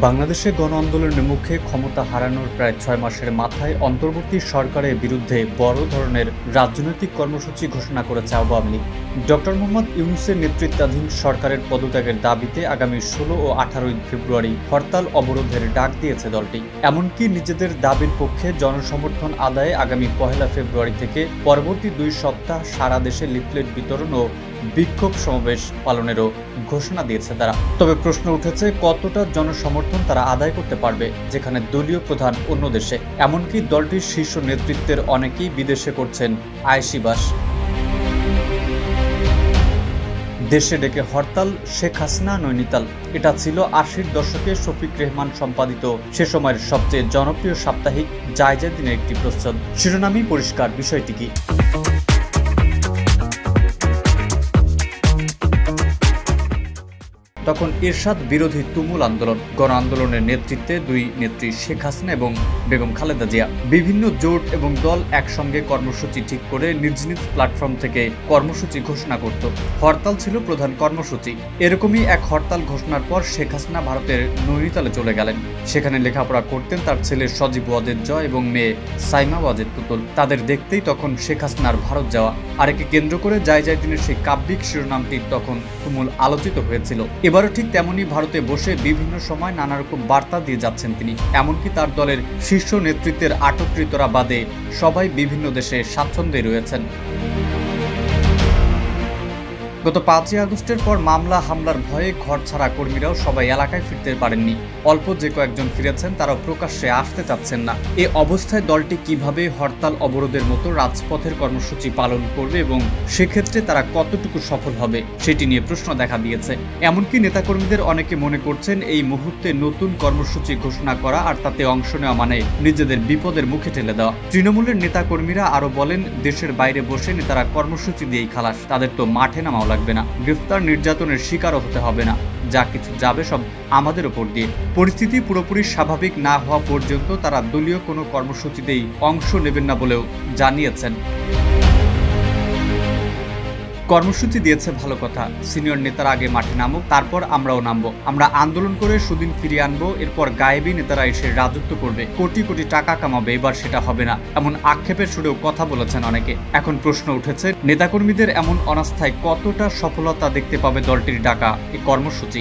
বাংলাদেশে গণ আন্দোলনের মুখে ক্ষমতা হারানোর প্রায় ৬ মাসের মাথায় অন্তর্বর্তী সরকারের বিরুদ্ধে বড় ধরনের রাজনৈতিক কর্মসূচি ঘোষণা করেছে আওয়ামী লীগ। ডক্টর মোহাম্মদ ইউনূসের নেতৃত্বাধীন সরকারের পদত্যাগের দাবিতে আগামী ১৬ ও ১৮ ফেব্রুয়ারি হরতাল অবরোধের ডাক দিয়েছে দলটি। এমনকি নিজেদের দাবির পক্ষে জনসমর্থন আদায়ে আগামী ১ ফেব্রুয়ারি থেকে পরবর্তী ২ সপ্তাহ সারা দেশে লিফলেট বিতরণ ও বিক্ষোভ সমাবেশ পালনেরও ঘোষণা দিয়েছে তারা। তবে প্রশ্ন উঠেছে, কতটা জনসমর্থন তারা আদায় করতে পারবে, যেখানে দলীয় প্রধান অন্য দেশে, এমনকি দলটির শীর্ষ নেতৃত্বের অনেকেই বিদেশে করছেন আয়শিবাস। দেশে ডেকে হরতাল, শেখ হাসিনা নৈনিতাল, এটা ছিল ৮০-র দশকে শফিক রেহমান সম্পাদিত সে সময়ের সবচেয়ে জনপ্রিয় সাপ্তাহিক জায়জা দিনের একটি প্রচ্ছদ। শিরোনামই পরিষ্কার, বিষয়টি কি? তখন এরশাদ বিরোধী তুমুল আন্দোলন। গণ আন্দোলনের নেতৃত্বে দুই নেত্রী শেখ হাসিনা এবং বেগম খালেদা জিয়া বিভিন্ন জোট এবং দল একসঙ্গে কর্মসূচি ঠিক করে নিজ নিজ প্ল্যাটফর্ম থেকে কর্মসূচি ঘোষণা করত। হরতাল ছিল প্রধান কর্মসূচি। এরকমই এক হরতাল ঘোষণার পর শেখ হাসিনা ভারতের নৈনিতালে চলে গেলেন। সেখানে লেখাপড়া করতেন তার ছেলে সজীব ওয়াজেদ জয় এবং মেয়ে সাইমা ওয়াজেদ পুতুল। তাদের দেখতেই তখন শেখ হাসিনার ভারত যাওয়া আর একে কেন্দ্র করে জায়জায় দিনের সেই কাব্যিক শিরোনামটি তখন তুমুল আলোচিত হয়েছিল। এবারও ঠিক তেমনই ভারতে বসে বিভিন্ন সময় নানা রকম বার্তা দিয়ে যাচ্ছেন তিনি। এমনকি তার দলের শীর্ষ নেতৃত্বের আটককৃতরা বাদে সবাই বিভিন্ন দেশে স্বাচ্ছন্দ্যে রয়েছেন। গত ৫ই আগস্টের পর মামলা হামলার ভয়ে ঘর ছাড়া কর্মীরাও সবাই এলাকায় ফিরতে পারেননি। অল্প যে কয়েকজন ফিরেছেন তারাও প্রকাশ্যে আসতে চাচ্ছেন না। এ অবস্থায় দলটি কিভাবে হরতাল অবরোধের মতো রাজপথের কর্মসূচি পালন করবে এবং সেক্ষেত্রে তারা কতটুকু সফল হবে সেটি নিয়ে প্রশ্ন দেখা দিয়েছে। এমনকি নেতাকর্মীদের অনেকে মনে করছেন এই মুহূর্তে নতুন কর্মসূচি ঘোষণা করা আর তাতে অংশ নেওয়া মানে নিজেদের বিপদের মুখে ঠেলে দেওয়া। তৃণমূলের নেতাকর্মীরা আরো বলেন, দেশের বাইরে বসে নেতারা কর্মসূচি দিয়েই খালাস, তাদের তো মাঠে নামাও লাগবে না, গ্রেফতার নির্যাতনের শিকারও হতে হবে না, যা কিছু যাবে সব আমাদের ওপর দিয়ে। পরিস্থিতি পুরোপুরি স্বাভাবিক না হওয়া পর্যন্ত তারা দলীয় কোনো কর্মসূচিতেই অংশ নেবেন না বলেও জানিয়েছেন। কর্মসূচি দিয়েছে ভালো কথা, সিনিয়র নেতারা আগে মাঠে নামুক, তারপর আমরাও নামবো। আমরা আন্দোলন করে সুদিন ফিরিয়ে আনবো, এরপর গায়েবী নেতারা এসে রাজত্ব করবে, কোটি কোটি টাকা কামাবে, এবার সেটা হবে না, এমন আক্ষেপের সুরেও কথা বলেছেন অনেকে। এখন প্রশ্ন উঠেছে, নেতাকর্মীদের এমন অনাস্থায় কতটা সফলতা দেখতে পাবে দলটির ডাকা এই কর্মসূচি?